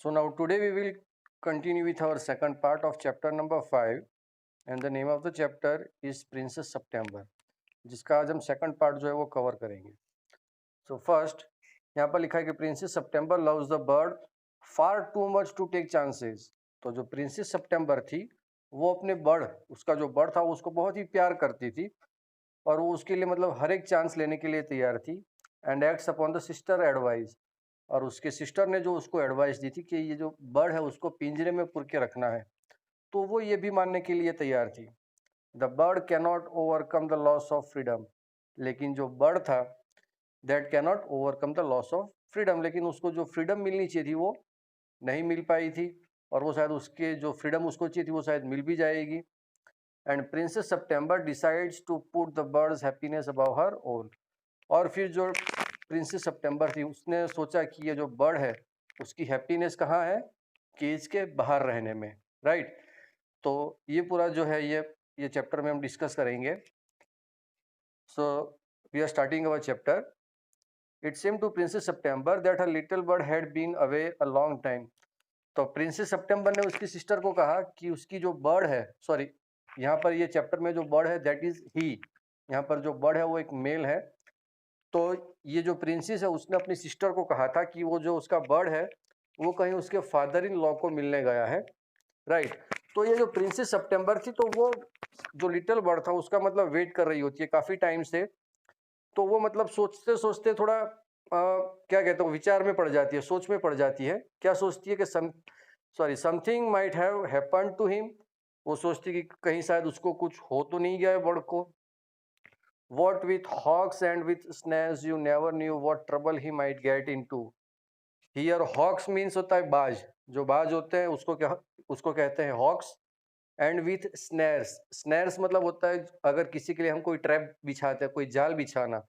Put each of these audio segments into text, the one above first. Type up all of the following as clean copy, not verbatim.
So now today we will continue with our second part of chapter number 5 and the name of the chapter is Princess September, जिसका आज हम second part जो है वो cover करेंगे. So first यहाँ पर लिखा है कि princess September loves the bird far too much to take chances. तो जो प्रिंसेस सितंबर थी वो अपने बर्ड, उसका जो बर्ड था उसको बहुत ही प्यार करती थी और वो उसके लिए मतलब हर एक चांस लेने के लिए तैयार थी. And acts upon the sister advice, और उसके सिस्टर ने जो उसको एडवाइस दी थी कि ये जो बर्ड है उसको पिंजरे में पुर के रखना है, तो वो ये भी मानने के लिए तैयार थी. The bird cannot overcome the loss of freedom, लेकिन जो बर्ड था that cannot overcome the loss of freedom, लेकिन उसको जो फ्रीडम मिलनी चाहिए थी वो नहीं मिल पाई थी, और वो शायद उसके जो फ्रीडम उसको चाहिए थी वो शायद मिल भी जाएगी. And princess September decides to put the bird's happiness above her own. और फिर जो प्रिंसेस सितंबर थी उसने सोचा कि ये जो बर्ड है उसकी हैप्पीनेस कहाँ है, केज के बाहर रहने में, राइट. तो ये पूरा जो है ये चैप्टर में हम डिस्कस करेंगे. So we are starting our chapter. It seemed to princess September that her little bird had been away a long time. तो प्रिंसेस सितंबर ने उसकी सिस्टर को कहा कि उसकी जो बर्ड है, सॉरी यहाँ पर ये चैप्टर में जो बर्ड है दैट इज ही, यहाँ पर जो बर्ड है वो एक मेल है. तो ये जो प्रिंसेस है उसने अपनी सिस्टर को कहा था कि वो जो उसका बर्ड है वो कहीं उसके फादर इन लॉ को मिलने गया है, राइट. तो ये जो प्रिंसेस सितंबर थी तो वो जो लिटिल बर्ड था उसका मतलब वेट कर रही होती है काफ़ी टाइम से. तो वो मतलब सोचते सोचते थोड़ा क्या कहते हैं विचार में पड़ जाती है, सोच में पड़ जाती है. क्या सोचती है कि something might have happened to him. वो सोचती है कि कहीं शायद उसको कुछ हो तो नहीं गया है बर्ड को. What with hawks and with snares you never knew what trouble he might get into. Here hawks means होता है बाज, जो बाज होते हैं उसको कहते हैं हॉक्स. एंड विथ स्नैर्स, स्नैर्स मतलब होता है अगर किसी के लिए हम कोई ट्रैप बिछाते हैं, कोई जाल बिछाना,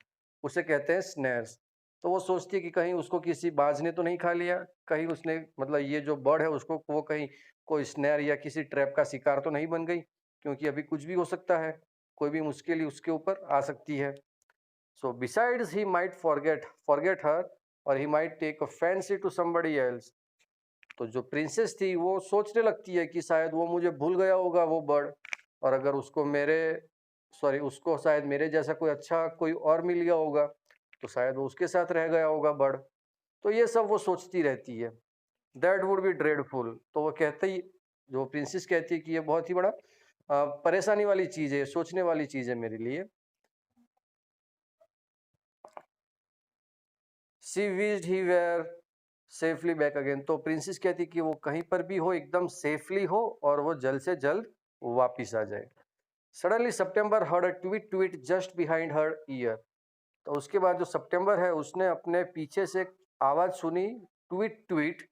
उसे कहते हैं स्नैर्स. तो वो सोचती है कि कहीं उसको किसी बाज ने तो नहीं खा लिया, कहीं उसने मतलब ये जो बर्ड है उसको वो कहीं कोई स्नैर या किसी ट्रैप का शिकार तो नहीं बन गई, क्योंकि अभी कुछ भी हो सकता है, कोई भी मुश्किल ही उसके ऊपर आ सकती है. So besides he might forget her or he might take a fancy to somebody else. तो जो प्रिंसेस थी वो सोचने लगती है कि शायद वो मुझे भूल गया होगा वो बर्ड, और अगर उसको शायद मेरे जैसा कोई अच्छा कोई और मिल गया होगा तो शायद वो उसके साथ रह गया होगा बर्ड. तो ये सब वो सोचती रहती है. That would be dreadful. तो वो कहते ही जो प्रिंसेस कहती है कि ये बहुत ही बड़ा परेशानी वाली चीज़ है, सोचने वाली चीज़ है मेरे लिए. She wished he were safely back again. तो प्रिंसेस कहती कि वो कहीं पर भी हो एकदम सेफली हो और वो जल्द से जल्द वापिस आ जाए. Suddenly September heard a tweet tweet just behind her year. तो उसके बाद जो सितंबर है उसने अपने पीछे से एक आवाज सुनी, tweet tweet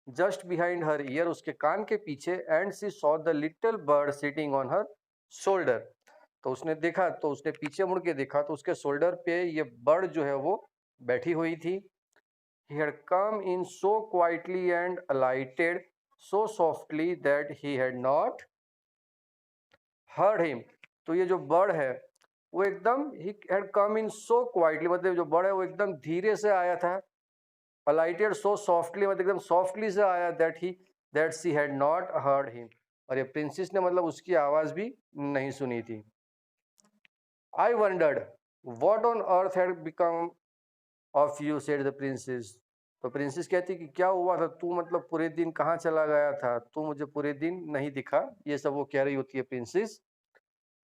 just behind her ear, उसके कान के पीछे. And she saw the little bird sitting on her shoulder. तो उसने देखा, तो उसने पीछे मुड़ के देखा तो उसके शोल्डर पे ये बर्ड जो है वो बैठी हुई थी. He had come in so quietly and alighted so softly that he had not heard him. तो ये जो बर्ड है वो एकदम he had come in so quietly, मतलब जो बर्ड है वो एकदम धीरे से आया था. alighted so softly मतलब एकदम softly से आया that she had not heard him. और ये प्रिंसेस ने मतलब उसकी आवाज भी नहीं सुनी थी. I wondered what on earth had become of you, said the princess. तो प्रिंसेस कहती कि क्या हुआ था, तू मतलब पूरे दिन कहाँ चला गया था, तू मुझे पूरे दिन नहीं दिखा. ये सब वो कह रही होती है princess.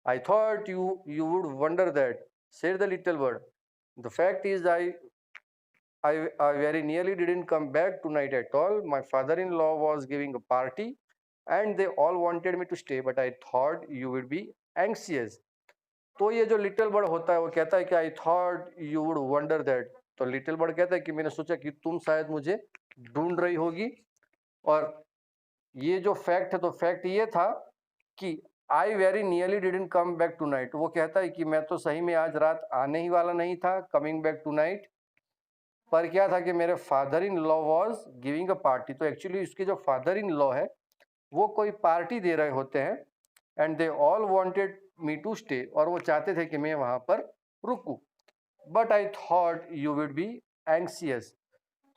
I thought you would wonder that, said the little bird. The fact is I very nearly didn't come back tonight at all. My father-in-law was giving a party and they all wanted me to stay, but I thought you would be anxious. तो ये जो little bird होता है वो कहता है कि आई thought you would wonder that. तो लिटिल बर्ड कहता है कि मैंने सोचा कि तुम शायद मुझे ढूंढ रही होगी. और ये जो फैक्ट है तो फैक्ट ये था कि I very nearly didn't come back tonight. वो कहता है कि मैं तो सही में आज रात आने ही वाला नहीं था, कमिंग बैक टू नाइट. पर क्या था कि मेरे father in law was giving a party. तो एक्चुअली उसके जो फादर इन लॉ है वो कोई पार्टी दे रहे होते हैं. And they all wanted me to stay, और वो चाहते थे कि मैं वहां पर रुकूं. But I thought you would be anxious.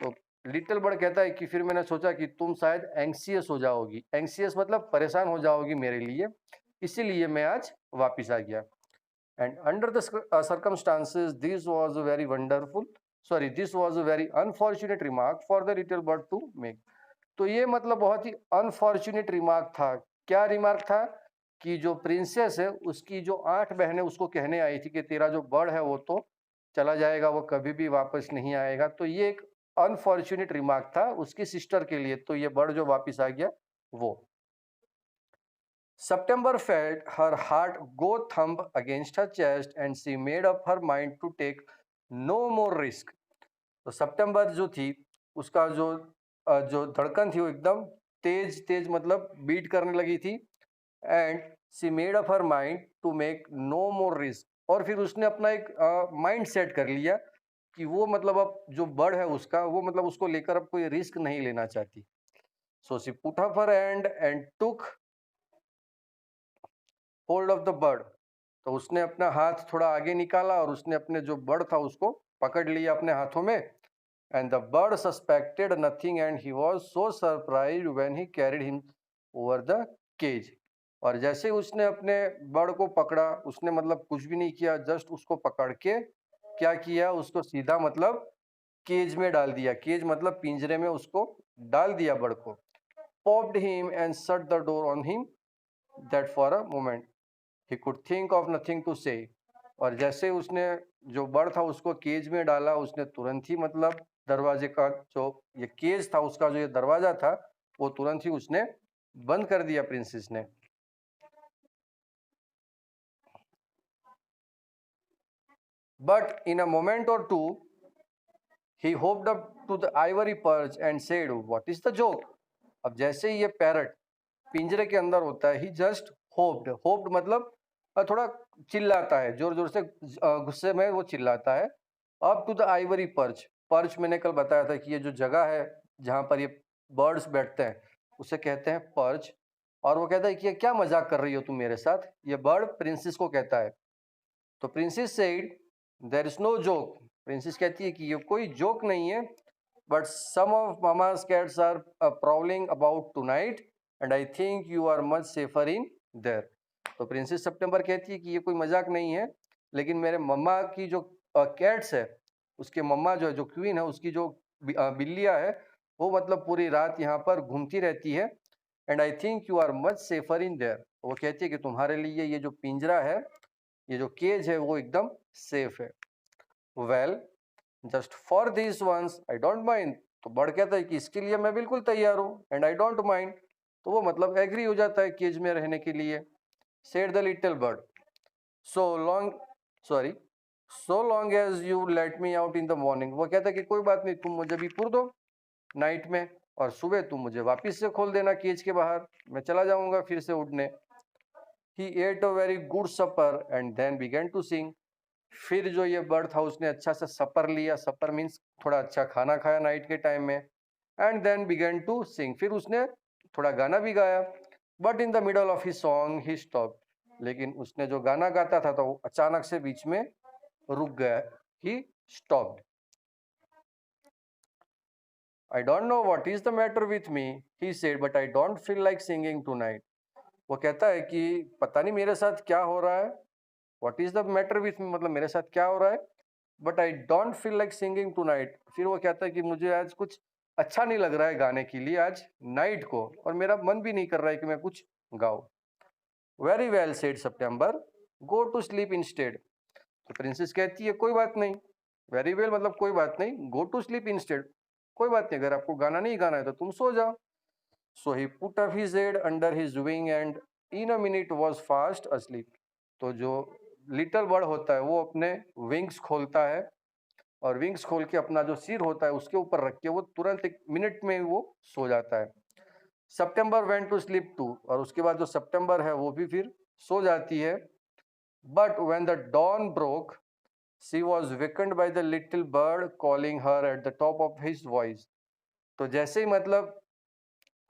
तो लिटिल बर्ड कहता है कि फिर मैंने सोचा कि तुम शायद एंग्सियस हो जाओगी, एंग्सियस मतलब परेशान हो जाओगी मेरे लिए, इसीलिए मैं आज वापस आ गया। And under the circumstances this was a very wonderful this was a very unfortunate remark for the little bird to make। तो ये मतलब बहुत ही अनफॉर्चुनेट रिमार्क था। क्या रिमार्क था कि जो प्रिंसेस है उसकी जो 8 बहनें उसको कहने आई थी कि तेरा जो बर्ड है वो तो चला जाएगा, वो कभी भी वापस नहीं आएगा। तो ये एक अनफॉर्चुनेट रिमार्क था उसकी सिस्टर के लिए। तो ये बर्ड जो वापस आ गया वो। September felt her heart go thump against her chest and she made up her mind to take no more risk। तो सितंबर जो थी उसका जो धड़कन थी वो एकदम तेज तेज मतलब बीट करने लगी थी। And she made up her mind to make no more risk. और फिर उसने अपना एक माइंड सेट कर लिया कि वो मतलब अब जो बर्ड है उसका वो मतलब उसको लेकर अब कोई रिस्क नहीं लेना चाहती। So she put up her hand and took hold of the bird. तो उसने अपना हाथ थोड़ा आगे निकाला और उसने अपने जो बर्ड था उसको पकड़ लिया अपने हाथों में। And the bird suspected nothing and he was so surprised when he carried him over the cage. और जैसे ही उसने अपने बर्ड को पकड़ा उसने मतलब कुछ भी नहीं किया, जस्ट उसको पकड़ के क्या किया, उसको सीधा मतलब केज में डाल दिया। केज मतलब पिंजरे में उसको डाल दिया बर्ड को। Popped him and shut the door on him that for a moment he could think of nothing to say. और जैसे उसने जो बर्ड था उसको केज में डाला उसने तुरंत ही मतलब दरवाजे का जो ये केज था उसका जो ये दरवाजा था वो तुरंत ही उसने बंद कर दिया प्रिंसेस ने। But in a moment or two he hopped up to the ivory perch and said what is the joke. अब जैसे ही ये पैरट पिंजरे के अंदर होता है ही जस्ट होप्ड मतलब थोड़ा चिल्लाता है, जोर जोर से गुस्से में वो चिल्लाता है। Up to the ivory perch, perch मैंने कल बताया था कि ये जो जगह है जहाँ पर ये बर्ड्स बैठते हैं उसे कहते हैं पर्च। और वो कहता है कि ये क्या मजाक कर रही हो तुम मेरे साथ, ये बर्ड प्रिंसेस को कहता है। तो princess said there is no joke, princess कहती है कि ये कोई जोक नहीं है। But some of mama's cats are prowling about tonight and I think you are much safer in there। तो प्रिंसेस सितंबर कहती है कि ये कोई मजाक नहीं है, लेकिन मेरे मम्मा की जो कैट्स है उसके मम्मा जो है जो क्वीन है उसकी जो बिल्लियाँ है वो मतलब पूरी रात यहाँ पर घूमती रहती है। And I think you are much safer in there, वो कहती है कि तुम्हारे लिए ये जो पिंजरा है ये जो केज है वो एकदम सेफ है। Well just for this once I don't mind. तो बर्ड कहता है कि इसके लिए मैं बिल्कुल तैयार हूँ। एंड आई डोंट माइंड, तो वो मतलब एग्री हो जाता है केज में रहने के लिए। Said the little bird so long sorry so long as you let me out in the morning. वो कहता है कि कोई बात नहीं, तुम मुझे भी पुर दो नाइट में और सुबह तुम मुझे वापस से खोल देना केज के बाहर, मैं चला जाऊंगा फिर से उड़ने। He ate a very good supper and then began to sing. फिर जो ये बर्ड था उसने अच्छा सा सपर लिया, सपर मीन्स थोड़ा अच्छा खाना खाया नाइट के टाइम में। And then began to sing, फिर उसने थोड़ा गाना भी गाया। But in the middle of his song he stop, लेकिन उसने जो गाना गाता था तो वो अचानक से बीच में रुक गया। He stopped. I don't know what is the matter with me he said but I don't feel like singing tonight. वो कहता है कि पता नहीं मेरे साथ क्या हो रहा है, what is the matter with me मतलब मेरे साथ क्या हो रहा है, but I don't feel like singing tonight. फिर वो कहता है कि मुझे आज कुछ अच्छा नहीं लग रहा है गाने के लिए आज नाइट को, और मेरा मन भी नहीं कर रहा है कि मैं कुछ गाऊं। Very well said September, go to sleep instead. तो प्रिंसेस कहती है कोई बात नहीं, वेरी वेल मतलब कोई बात नहीं, गो टू स्लीप इंस्टेड, कोई बात नहीं, अगर आपको गाना नहीं गाना है तो तुम सो जाओ। So he put up his head under his wing and in a minute was fast asleep. तो जो लिटिल बर्ड होता है वो अपने विंग्स खोलता है और विंग्स खोल के अपना जो सिर होता है उसके ऊपर रख के वो तुरंत एक मिनट में वो सो जाता है। सितंबर वेंट टू स्लीप टू, और उसके बाद जो सितंबर है वो भी फिर सो जाती है। But when the dawn broke she was wakened by the little bird calling her at the top of his voice. तो जैसे ही मतलब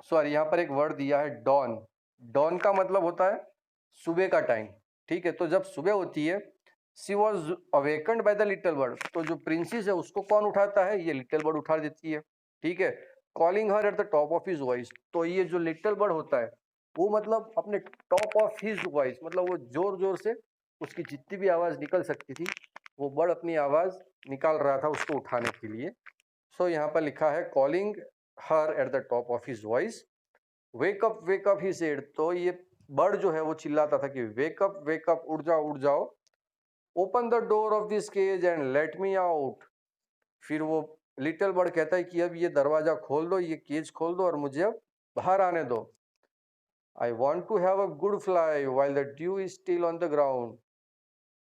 सॉरी यहाँ पर एक वर्ड दिया है डॉन, डॉन का मतलब होता है सुबह का टाइम, ठीक है। तो जब सुबह होती है she was awakened bye the little bird, तो जो प्रिंसेस है उसको कौन उठाता है, ये लिटिल बर्ड उठा देती है। ठीक है, calling her at the top of his voice. तो ये जो लिटिल बर्ड होता है वो मतलब अपने टॉप ऑफ हिज वॉइस, मतलब वो जोर जोर से उसकी जितनी भी आवाज निकल सकती थी वो बर्ड अपनी आवाज निकाल रहा था उसको उठाने के लिए। सो यहाँ पर लिखा है calling her at the top of his voice, wake up he said. तो ये बर्ड जो है वो चिल्लाता था कि वेक अप, उठ जाओ, open the door of this cage and let me out. फिर वो लिटिल बर्ड कहता है कि अब ये दरवाजा खोल दो, ये केज खोल दो और मुझे अब बाहर आने दो। I want to have a good fly while the dew is still on the ground.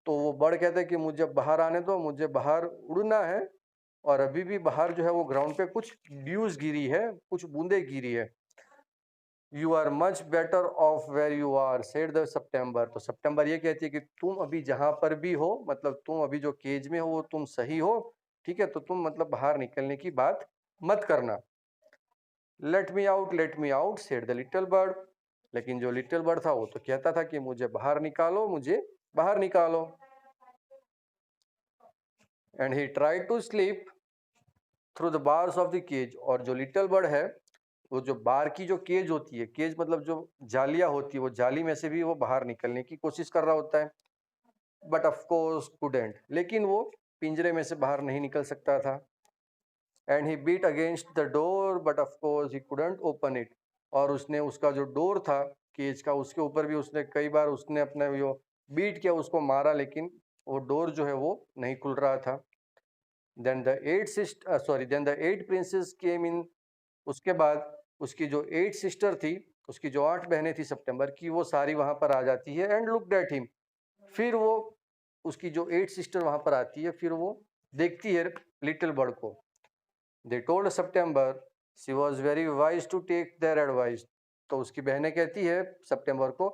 तो वो बर्ड कहता है कि मुझे बाहर आने दो, मुझे बाहर उड़ना है और अभी भी बाहर जो है वो ग्राउंड पे कुछ ड्यूज गिरी है, कुछ बूंदे गिरी है। You are much better off where you are said the September. तो सितंबर ये कहती है कि तुम अभी जहां पर भी हो, मतलब तुम अभी जो केज में हो वो तुम सही हो, ठीक है, तो तुम मतलब बाहर निकलने की बात मत करना। Late me out said the little bird. लेकिन जो लिटिल बर्ड था वो तो कहता था कि मुझे बाहर निकालो, मुझे बाहर निकालो। And he tried to slip through the bars of the cage. और जो लिटिल बर्ड है वो जो बार की जो केज होती है, केज मतलब जो जालियां होती है, वो जाली में से भी वो बाहर निकलने की कोशिश कर रहा होता है, बट ऑफ कोर्स कुडेंट। लेकिन वो पिंजरे में से बाहर नहीं निकल सकता था। And he beat against the door but of course he couldn't open it. और उसने उसका जो डोर था केज का, उसके ऊपर भी उसने कई बार उसने अपने वो बीट किया, उसको मारा, लेकिन वो डोर जो है वो नहीं खुल रहा था। देन द एट प्रिंसेस केम इन। उसके बाद उसकी जो 8 सिस्टर थी, उसकी जो 8 बहनें थी सितंबर की, वो सारी वहां पर आ जाती है। And looked at him. फिर वो उसकी जो 8 सिस्टर वहां पर आती है, फिर वो देखती है लिटिल बर्ड को। They told September she was very wise to take their advice. तो उसकी बहनें कहती है सितंबर को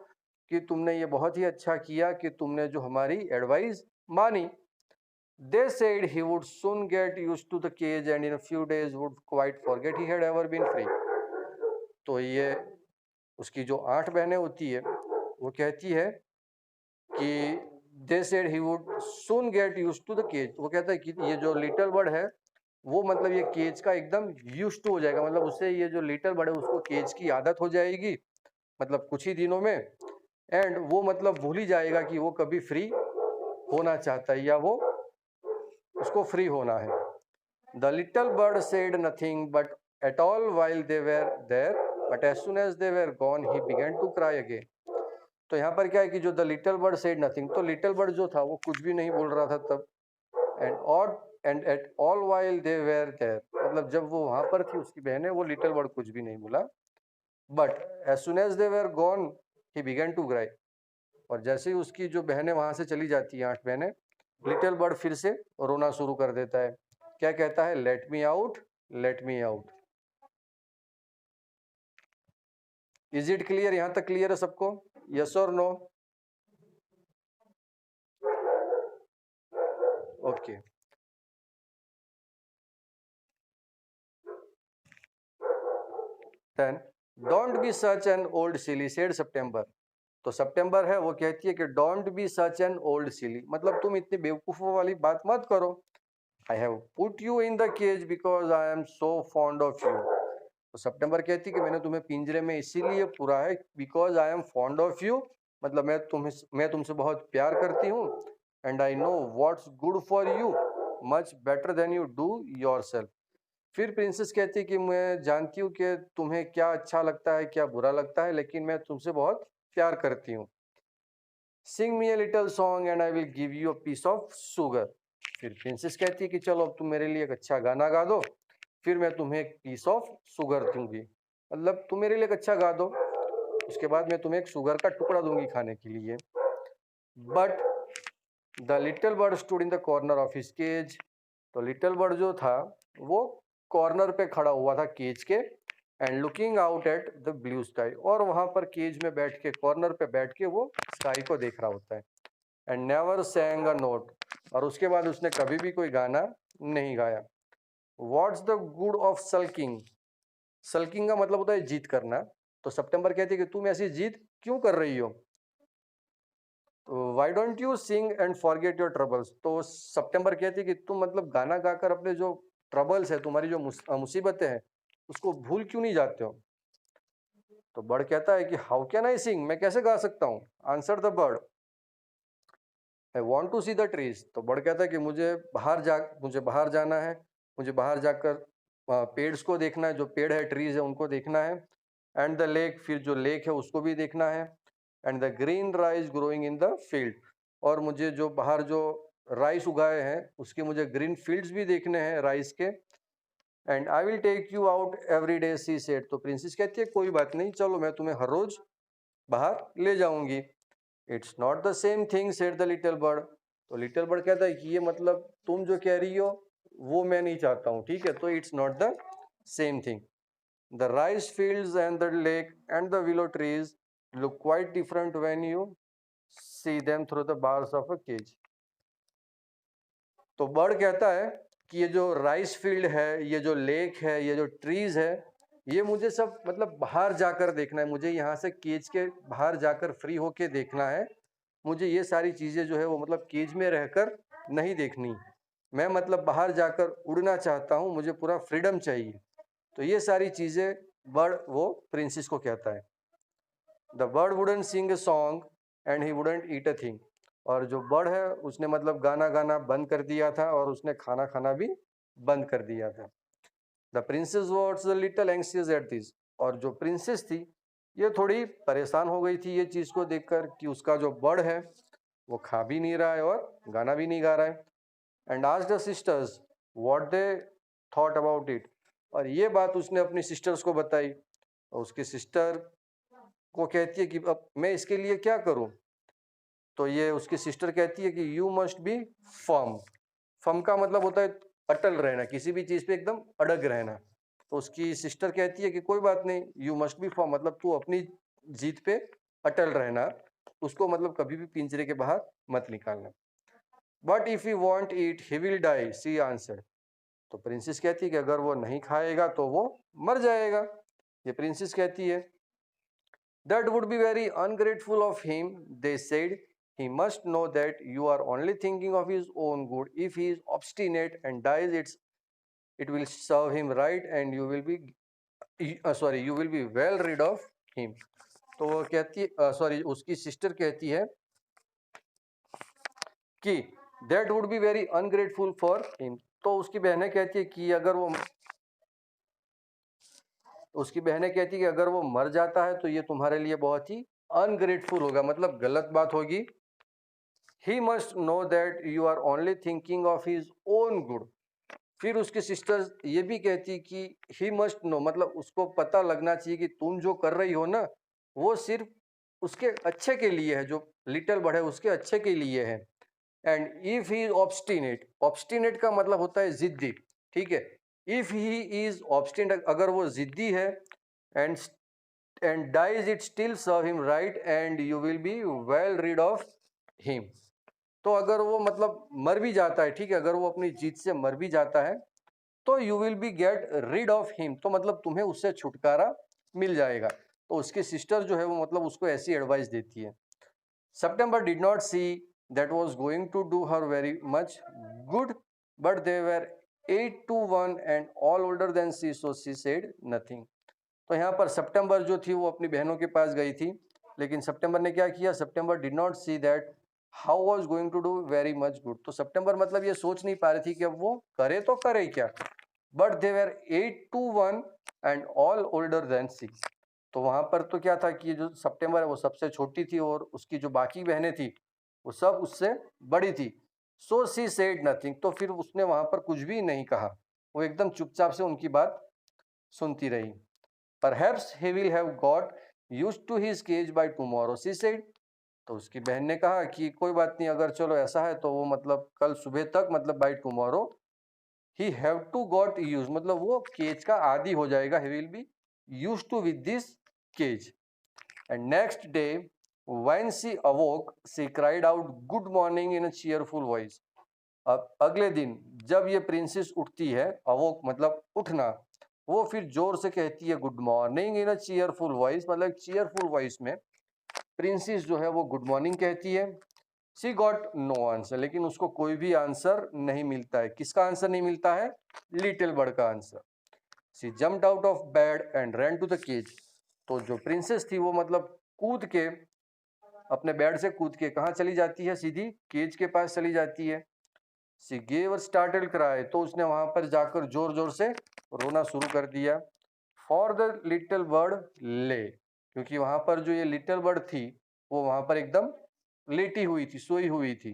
कि तुमने ये बहुत ही अच्छा किया कि तुमने जो हमारी एडवाइस मानी। They said he would soon get used to the cage and in a few days would quite forget he had ever been free. तो ये उसकी जो 8 बहनें होती है वो कहती है कि they said he would soon get used to the cage। वो कहता है कि ये जो लिटिल बर्ड है वो मतलब ये केज का एकदम यूज टू हो जाएगा, मतलब उससे ये जो लिटिल बर्ड है उसको केज की आदत हो जाएगी, मतलब कुछ ही दिनों में। एंड वो मतलब भूल ही जाएगा कि वो कभी फ्री होना चाहता है या वो उसको फ्री होना है। The little bird said nothing but at all while they were there, but as soon as they were gone, he began to cry again. तो यहाँ पर क्या है कि जो the little bird said nothing, तो लिटिल बर्ड जो था वो कुछ भी नहीं बोल रहा था तब। And at all while they were there, मतलब जब वो वहां पर थी उसकी बहनें, वो लिटिल बर्ड कुछ भी नहीं बोला। But as soon as they were gone he began to cry. और जैसे ही उसकी जो बहनें वहां से चली जाती हैं, 8 बहनें, लिटिल बर्ड फिर से रोना शुरू कर देता है। क्या कहता है? Let me out, let me out. Is it clear? यहां तक क्लियर है सबको? यस और no? Okay. Then don't be such an old silly said September. तो सितंबर है वो कहती है कि don't be such an old silly, मतलब तुम इतनी बेवकूफों वाली बात मत करो। I have put you in the cage because I am so fond of you. तो सितंबर कहती है कि मैंने तुम्हें पिंजरे में इसीलिए पूरा है because I am fond of you, मतलब मैं तुमसे बहुत प्यार करती हूँ। And I know what's good for you much better than you do yourself. फिर प्रिंसेस कहती है कि मैं जानती हूँ कि तुम्हें क्या अच्छा लगता है, क्या बुरा लगता है, लेकिन मैं तुमसे बहुत प्यार करती हूँ। Sing me a little song and I will give you a piece of sugar. फिर प्रिंसेस कहती है कि चलो अब तुम मेरे लिए एक अच्छा गाना गा दो, फिर मैं तुम्हें एक पीस ऑफ शुगर दूंगी, मतलब तुम मेरे लिए एक अच्छा गा दो, उसके बाद मैं तुम्हें एक शुगर का टुकड़ा दूंगी खाने के लिए। But the little bird stood in the corner of his cage. तो लिटिल बर्ड जो था वो कॉर्नर पे खड़ा हुआ था केज के, and looking out at the blue sky, और वहां पर केज में बैठ के, कॉर्नर पे बैठ के वो स्काई को देख रहा होता है। एंड नेवर सैंग अ नोट, और उसके बाद उसने कभी भी कोई गाना नहीं गाया। What's the good of sulking? Sulking का मतलब होता है जीत करना। तो सितंबर कहती है कि तुम ऐसी जीत क्यों कर रही हो? Why don't you sing and forget your troubles? तो सितंबर कहती है कि तुम मतलब गाना गाकर अपने जो ट्रबल्स है, तुम्हारी जो मुसीबतें हैं, उसको भूल क्यों नहीं जाते हो? तो बर्ड कहता है कि हाउ कैन आई सिंग, मैं कैसे गा सकता हूँ? Answer the bird, I want to see the trees. तो बर्ड कहता है कि मुझे बाहर जाना है, मुझे बाहर जाकर पेड्स को देखना है, जो पेड़ है, ट्रीज है, उनको देखना है। एंड द लेक, फिर जो लेक है उसको भी देखना है। And the green rice growing in the field, और मुझे जो बाहर जो राइस उगाए हैं उसके मुझे ग्रीन फील्ड्स भी देखने हैं राइस के। And I will take you out every day, she said. तो प्रिंसेस कहती है कोई बात नहीं, चलो मैं तुम्हें हर रोज बाहर ले जाऊंगी। It's not the same thing said the little bird. तो लिटिल बर्ड कहता है कि ये मतलब तुम जो कह रही हो वो मैं नहीं चाहता हूँ, ठीक है? तो it's not the same thing. The rice fields and the lake and the willow trees look quite different when you see them through the bars of a cage. तो बर्ड कहता है कि ये जो राइस फील्ड है, ये जो lake है, ये जो ट्रीज है, ये मुझे सब मतलब बाहर जाकर देखना है, मुझे यहाँ से केज के बाहर जाकर फ्री होके देखना है। मुझे ये सारी चीज़ें जो है वो मतलब केज में रहकर नहीं देखनी, मैं मतलब बाहर जाकर उड़ना चाहता हूँ, मुझे पूरा फ्रीडम चाहिए। तो ये सारी चीज़ें बर्ड वो प्रिंसेस को कहता है। The bird wouldn't sing a song and he wouldn't eat a thing. और जो बर्ड है उसने मतलब गाना गाना बंद कर दिया था और उसने खाना खाना भी बंद कर दिया था। The princess was a little anxious at this. और जो प्रिंसेस थी ये थोड़ी परेशान हो गई थी ये चीज़ को देखकर कि उसका जो बर्ड है वो खा भी नहीं रहा है और गाना भी नहीं गा रहा है। And asked the sisters what they thought about it. और ये बात उसने अपनी सिस्टर्स को बताई, और उसकी सिस्टर को कहती है कि अब मैं इसके लिए क्या करूं? तो ये उसकी सिस्टर कहती है कि you must be firm. Firm का मतलब होता है अटल रहना, किसी भी चीज पे एकदम अड़ग रहना। तो उसकी सिस्टर कहती है कि कोई बात नहीं, यू मस्ट बी फर्म, मतलब तू अपनी जीत पे अटल रहना, उसको मतलब कभी भी पिंजरे के बाहर मत निकालना। But if you want it he will die, she answer. तो प्रिंसेस कहती है कि अगर वो नहीं खाएगा तो वो मर जाएगा। ये प्रिंसेस कहती है that would be very ungrateful of him, they said. He must know that you are only thinking of his own good. If he is obstinate and dies, it will serve him right and you will be you will be well rid of him. तो वो कहती उसकी sister कहती है कि that would be very ungrateful for him. तो उसकी बहनें कहती है कि उसकी बहनें कहती है कि अगर वो मर जाता है तो ये तुम्हारे लिए बहुत ही अनग्रेटफुल होगा, मतलब गलत बात होगी। He must know that you are only thinking of his own good. फिर उसकी सिस्टर ये भी कहती कि he must know, मतलब उसको पता लगना चाहिए कि तुम जो कर रही हो ना वो सिर्फ उसके अच्छे के लिए है, जो लिटिल बर्ड है उसके अच्छे के लिए है। And if he is obstinate, obstinate का मतलब होता है जिद्दी, ठीक है? इफ ही इज ऑब्स्टिनेट, अगर वो जिद्दी है, and dies it still serve him right and you will be well rid of him. तो अगर वो मतलब मर भी जाता है, ठीक है, अगर वो अपनी जीत से मर भी जाता है तो you will B get rid of him, तो मतलब तुम्हें उससे छुटकारा मिल जाएगा। तो उसकी सिस्टर जो है वो मतलब उसको ऐसी एडवाइस देती है। September did not see that was going to do her very much good, but they were 8 to 1 and all older than she, so she said nothing. तो यहाँ पर सितंबर जो थी वो अपनी बहनों के पास गई थी, लेकिन सितंबर ने क्या किया? September did not see that how was going to do very much good. तो सितंबर मतलब ये सोच नहीं पा रही थी कि अब वो करे तो करे क्या। But they were 8 to 1 and all older than she. तो वहां पर तो क्या था कि जो सितंबर है वो सबसे छोटी थी और उसकी जो बाकी बहनें थी वो सब उससे बड़ी थी। सो सी सेड नथिंग, तो फिर उसने वहां पर कुछ भी नहीं कहा, वो एकदम चुपचाप से उनकी बात सुनती रही। Perhaps he will have got used to his cage by tomorrow, she said. तो उसकी बहन ने कहा कि कोई बात नहीं, अगर चलो ऐसा है तो वो मतलब कल सुबह तक, मतलब by tomorrow he have to got used, मतलब वो केज का आदी हो जाएगा, he will be used to with this cage. And next day when she awoke she cried out good morning in a cheerful voice. अब अगले दिन जब ये प्रिंसेस उठती है, अवोक मतलब उठना, वो फिर जोर से कहती है good morning in a cheerful voice, मतलब चीयरफुल वॉइस में प्रिंसेस जो है वो गुड मॉर्निंग कहती है। शी गॉट नो आंसर, लेकिन उसको कोई भी आंसर नहीं मिलता है। किसका आंसर नहीं मिलता है? लिटिल बर्ड का answer. She jumped out of bed and ran to the cage. तो जो प्रिंसेस थी वो मतलब कूद के, अपने बेड से कूद के कहाँ चली जाती है? सीधी केज के पास चली जाती है। She gave a startled cry, तो उसने वहां पर जाकर जोर जोर से रोना शुरू कर दिया। फॉर द लिटिल बर्ड ले, क्योंकि वहां पर जो ये लिटिल बर्ड थी वो वहां पर एकदम लेटी हुई थी, सोई हुई थी।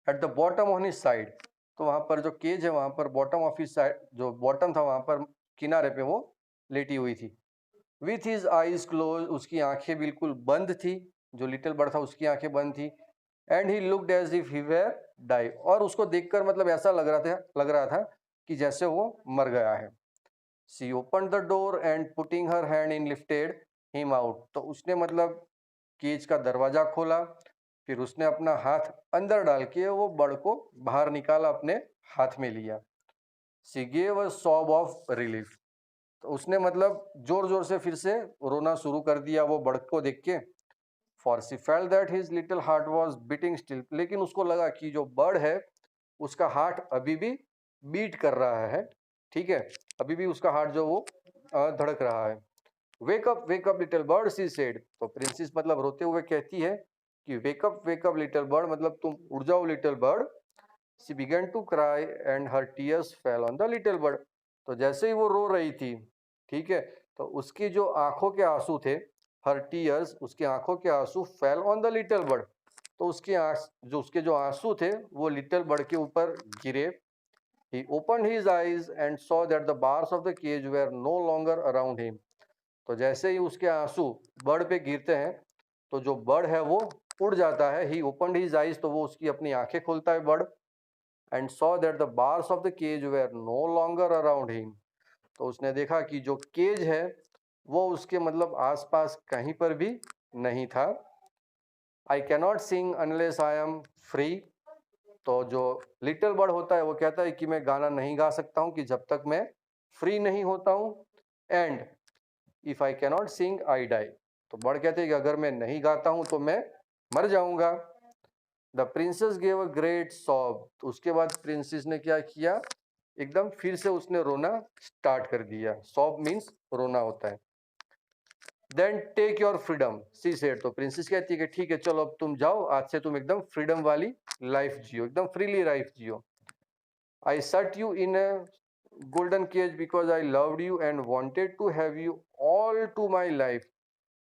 At the bottom on his side, तो वहां पर जो केज है वहां पर बॉटम ऑफ हिज साइड, जो बॉटम था वहां पर किनारे पे वो लेटी हुई थी। विथ हिज आईज क्लोज, उसकी आंखें बिल्कुल बंद थी, जो लिटिल बर्ड था उसकी आंखें बंद थी। And he looked as if he were die, और उसको देखकर मतलब ऐसा लग रहा था कि जैसे वो मर गया है। She open the door and putting her hand in lifted him out, तो उसने मतलब केज का दरवाजा खोला, फिर उसने अपना हाथ अंदर डाल के वो बर्ड को बाहर निकाला, अपने हाथ में लिया। She gave a sob of relief, तो उसने मतलब जोर जोर से फिर से रोना शुरू कर दिया वो बर्ड को देख के। For she felt that his little heart was beating still, लेकिन उसको लगा कि जो बर्ड है उसका हार्ट अभी भी बीट कर रहा है, ठीक है, अभी भी उसका हार्ट जो वो धड़क रहा है। Wake up little bird, she said, तो प्रिंसेस मतलब रोते हुए कहती है कि वेक अप लिटिल बर्ड, मतलब तुम उड़ जाओ little bird. She began to cry and her tears fell on the little bird, तो जैसे ही वो रो रही थी, ठीक है, तो उसकी जो आंखों के आंसू थे, हर टीयर्स, उसकी आंखों के आंसू fail on the little bird, तो उसके जो आंसू थे वो लिटिल बर्ड के ऊपर गिरे। He open his eyes and saw that the bars of the cage were no longer around him, तो जैसे ही उसके आंसू बर्ड पे गिरते हैं तो जो बर्ड है वो उड़ जाता है। ही ओपन हिज आईज, तो वो उसकी अपनी आंखें खोलता है bird. And saw that the bars of the cage were no longer around him, तो उसने देखा कि जो केज है वो उसके मतलब आसपास कहीं पर भी नहीं था। I cannot sing unless I am free, तो जो लिटिल बर्ड होता है वो कहता है कि मैं गाना नहीं गा सकता हूँ कि जब तक मैं फ्री नहीं होता हूँ। And if I cannot sing I die, तो बर्ड कहते हैं कि अगर मैं नहीं गाता हूँ तो मैं मर जाऊंगा। The princess gave a great sob, तो उसके बाद प्रिंसेस ने क्या किया, एकदम फिर से उसने रोना स्टार्ट कर दिया। सॉब मीन्स रोना होता है। Then take your freedom, she said, तो प्रिंसेस कहती है कि ठीक है चलो अब तुम जाओ, आज से तुम एकदम फ्रीडम वाली लाइफ जियो, एकदम फ्रीली लाइफ जियो। I shut you in a golden cage because I loved you and wanted to have you all to my life,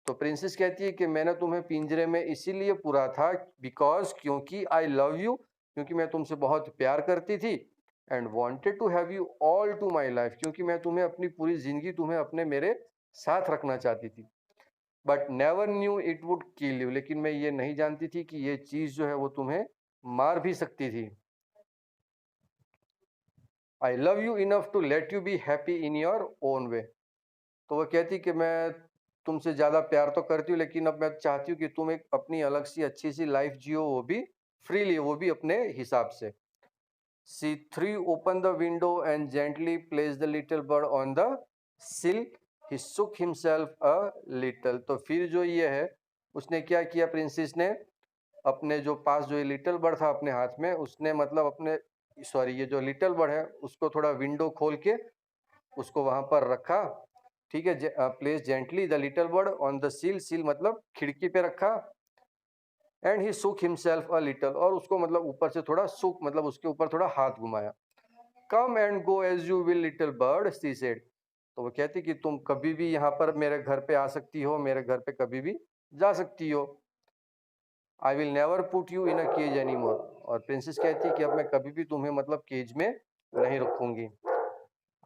तो प्रिंसेस कहती है कि मैंने तुम्हें पिंजरे में इसीलिए पूरा था, बिकॉज, क्योंकि आई लव यू, क्योंकि मैं तुमसे बहुत प्यार करती थी। And wanted to have you all to my life, क्योंकि मैं तुम्हें अपनी पूरी जिंदगी तुम्हें अपने मेरे साथ रखना चाहती थी। But never knew it would kill you, लेकिन मैं ये नहीं जानती थी कि ये चीज जो है वो तुम्हें मार भी सकती थी। I love you enough to let you be happy in your own way, तो वो कहती कि मैं तुमसे ज़्यादा प्यार तो करती हूँ, लेकिन अब मैं चाहती हूँ कि तुम एक अपनी अलग सी अच्छी सी लाइफ जियो, वो भी फ्रीली, वो भी अपने हिसाब से। She threw open the window and gently place the little bird on the sill, he सुक हिमसेल्फ अ लिटल, तो फिर जो ये है उसने क्या किया, प्रिंसेस ने अपने जो पास जो ये लिटिल बर्ड था अपने हाथ में, उसने मतलब अपने, सॉरी, ये जो लिटिल बर्ड है उसको थोड़ा विंडो खोल के उसको वहां पर रखा, ठीक है। Place gently the little bird on the seal, seal मतलब खिड़की पे रखा। एंड ही सुक हिमसेल्फ अ लिटल, और उसको मतलब ऊपर से थोड़ा सुक मतलब उसके ऊपर थोड़ा हाथ घुमाया। Come and go as you will little bird, she said, तो वो कहती कि तुम कभी भी यहाँ पर मेरे घर पे आ सकती हो, मेरे घर पे कभी भी जा सकती हो। I will never put you in a cage any more, और प्रिंसेस कहती है कि अब मैं कभी भी तुम्हें मतलब केज में नहीं रखूंगी।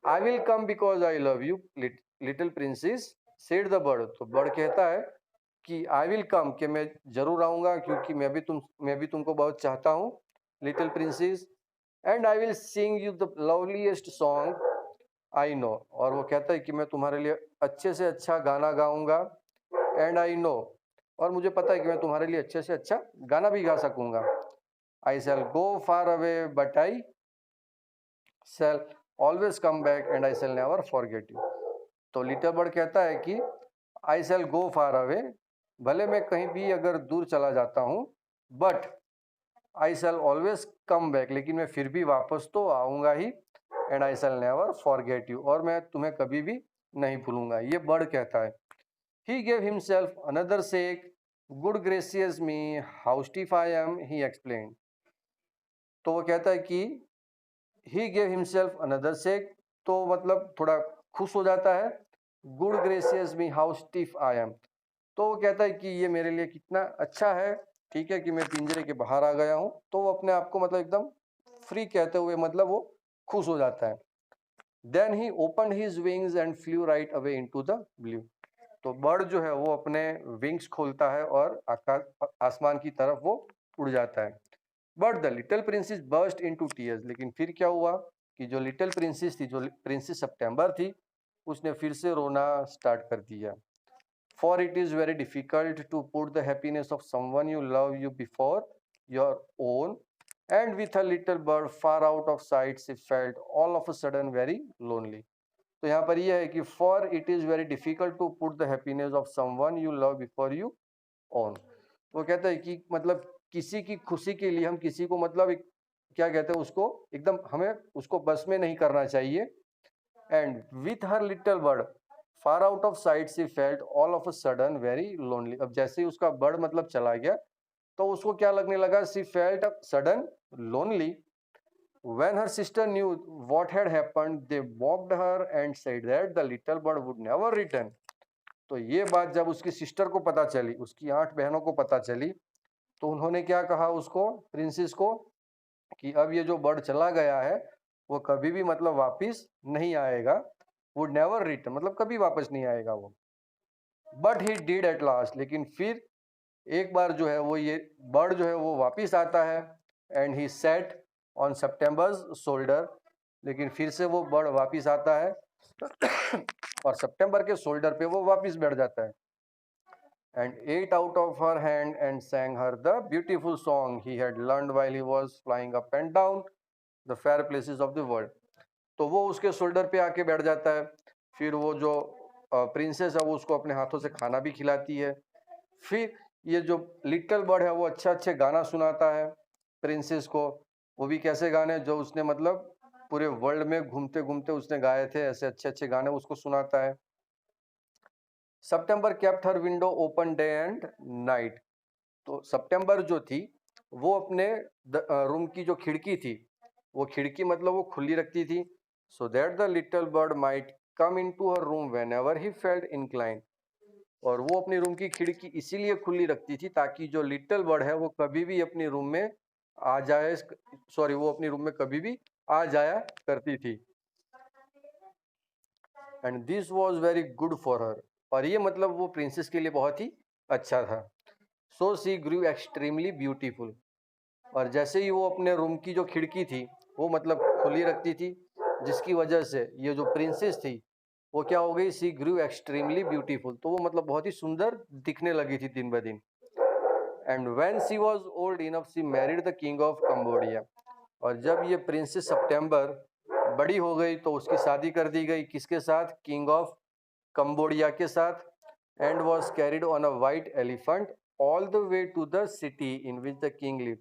I will come because I love you little princess, said the bird, तो बर्ड कहता है कि आई विल कम, कि मैं जरूर आऊंगा क्योंकि मैं भी तुमको बहुत चाहता हूँ little princess. And I will sing you the loveliest song I know, और वो कहता है कि मैं तुम्हारे लिए अच्छे से अच्छा गाना गाऊंगा। एंड आई नो, और मुझे पता है कि मैं तुम्हारे लिए अच्छे से अच्छा गाना भी गा सकूंगा। I shall go far away but I shall always come back and I shall never forget you, तो लिटिल बर्ड कहता है कि आई शैल गो फार अवे, भले मैं कहीं भी अगर दूर चला जाता हूँ, but I shall always come back, लेकिन मैं फिर भी वापस तो आऊँगा ही, and I shall never forget you, और मैं तुम्हें कभी भी नहीं भूलूंगा। ये बर्ड कहता है। He gave himself another shake, good gracious me, how stiff I am, he explain. तो वो कहता है कि he gave himself another shake, तो मतलब थोड़ा खुश हो जाता है। Good gracious me, how stiff I am, तो वो कहता है कि ये मेरे लिए कितना अच्छा है, ठीक है, कि मैं पिंजरे के बाहर आ गया हूँ। तो वो अपने आप को मतलब एकदम फ्री कहते हुए मतलब वो खुश हो जाता है। Then he open his wings and flew right away into the blue. तो बर्ड जो है वो अपने विंग्स खोलता है और आकाश आसमान की तरफ वो उड़ जाता है। But the little princess burst into tears, लेकिन फिर क्या हुआ कि जो लिटिल प्रिंसेस थी, जो प्रिंसेस सितंबर थी, उसने फिर से रोना स्टार्ट कर दिया। For it is very difficult to put the happiness of someone you love you before your own, and with a little bird far out of sight she felt all of a sudden very lonely. तो यहाँ पर यह है कि for it is very difficult to put the happiness of someone you love before you own. वो कहता है कि मतलब किसी की खुशी के लिए हम किसी को मतलब क्या कहते हैं उसको एकदम हमें उसको बस में नहीं करना चाहिए। And with her little bird far out of sight she felt all of a sudden very lonely. अब जैसे ही उसका बर्ड मतलब चला गया तो उसको क्या लगने लगा, she felt sudden lonely. When her sister knew what had happened, they mocked her and said that the little bird would never return. तो ये बात जब उसकी सिस्टर को पता चली, उसकी 8 बहनों को पता चली, तो उन्होंने क्या कहा उसको, प्रिंसेस को, कि अब ये जो बर्ड चला गया है वो कभी भी मतलब वापिस नहीं आएगा, वुड नेवर रिटर्न, मतलब कभी वापस नहीं आएगा वो। But he did at last, लेकिन फिर एक बार जो है वो ये बर्ड जो है वो वापिस आता है। And he sat on September's shoulder, लेकिन फिर से वो बर्ड वापिस आता है और सितंबर के शोल्डर पे वो वापिस बैठ जाता है। And ate out of her hand and sang her the beautiful song he had learned while he was flying up and down the fair places of the world। तो वो उसके शोल्डर पे आके बैठ जाता है। फिर वो जो प्रिंसेस है वो उसको अपने हाथों से खाना भी खिलाती है। फिर ये जो लिटिल बर्ड है वो अच्छे अच्छे गाना सुनाता है प्रिंसेस को। वो भी कैसे गाने जो उसने मतलब पूरे वर्ल्ड में घूमते घूमते उसने गाए थे, ऐसे अच्छे अच्छे गाने उसको सुनाता है। September kept her window open day and night. तो सितंबर जो थी वो अपने रूम की जो खिड़की थी वो खिड़की मतलब वो खुली रखती थी, so that the little bird might come into her room whenever he felt incline. और वो अपनी रूम की खिड़की इसीलिए खुली रखती थी ताकि जो लिटिल बर्ड है वो कभी भी अपनी रूम में आ जाए, सॉरी वो अपनी रूम में कभी भी आ जाया करती थी। And this was very good for her, और ये मतलब वो प्रिंसेस के लिए बहुत ही अच्छा था। सो सी ग्रू एक्सट्रीमली ब्यूटीफुल, और जैसे ही वो अपने रूम की जो खिड़की थी वो मतलब खुली रखती थी, जिसकी वजह से ये जो प्रिंसेस थी वो क्या हो गई, सी ग्रू एक्सट्रीमली ब्यूटीफुल, तो वो मतलब बहुत ही सुंदर दिखने लगी थी दिन ब दिन। And when she was old enough C married the king of Cambodia. और जब ये प्रिंसेस सितंबर बड़ी हो गई तो उसकी शादी कर दी गई, किसके साथ, किंग ऑफ कंबोडिया के साथ। And was carried on a white elephant all the way to the city in which the king live.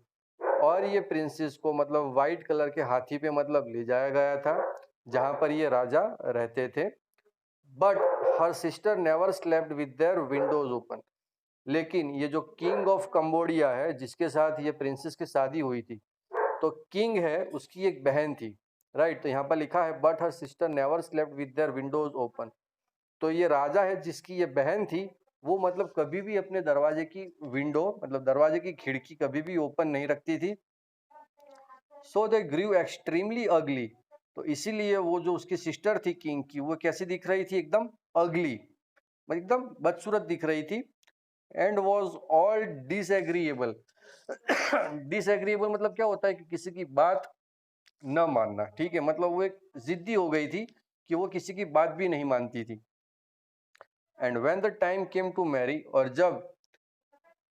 और ये प्रिंसेस को मतलब वाइट कलर के हाथी पे मतलब ले जाया गया था जहाँ पर ये राजा रहते थे। But her sister never slept with their Windows open. लेकिन ये जो किंग ऑफ कंबोडिया है जिसके साथ ये प्रिंसेस की शादी हुई थी, तो किंग है उसकी एक बहन थी, राइट। तो यहाँ पर लिखा है but her sister never slept with their Windows open. तो ये राजा है जिसकी ये बहन थी, वो मतलब कभी भी अपने दरवाजे की विंडो मतलब दरवाजे की खिड़की कभी भी ओपन नहीं रखती थी। सो दे ग्रीव एक्सट्रीमली अगली। तो इसीलिए वो जो उसकी सिस्टर थी किंग की वो कैसी दिख रही थी, एकदम अगली, एकदम बदसूरत दिख रही थी। And was all disagreeable. Disagreeable मतलब क्या होता है कि किसी की बात न मानना, ठीक है, मतलब वो एक जिद्दी हो गई थी कि वो किसी की बात भी नहीं मानती थी। And when the time came to marry, और जब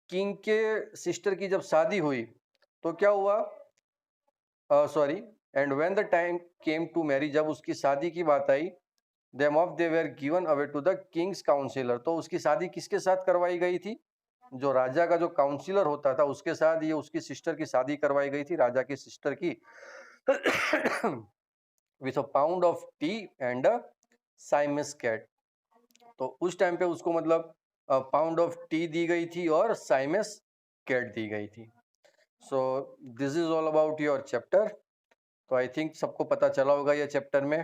किंग के सिस्टर की जब शादी हुई तो क्या हुआ, sorry, and when the time came to marry, जब उसकी शादी की बात आई, them of they were given away to the king's counsellor. तो उसकी शादी किसके साथ करवाई गई थी, जो राजा का जो काउंसिलर होता था उसके साथ ये उसकी सिस्टर की शादी करवाई गई थी, राजा की सिस्टर की with a pound of tea and a Siamese cat. तो उस टाइम पे उसको मतलब पाउंड ऑफ टी दी गई थी और साइमस कैट दी गई थी। So this is all about your chapter. तो आई थिंक सबको पता चला होगा ये चैप्टर में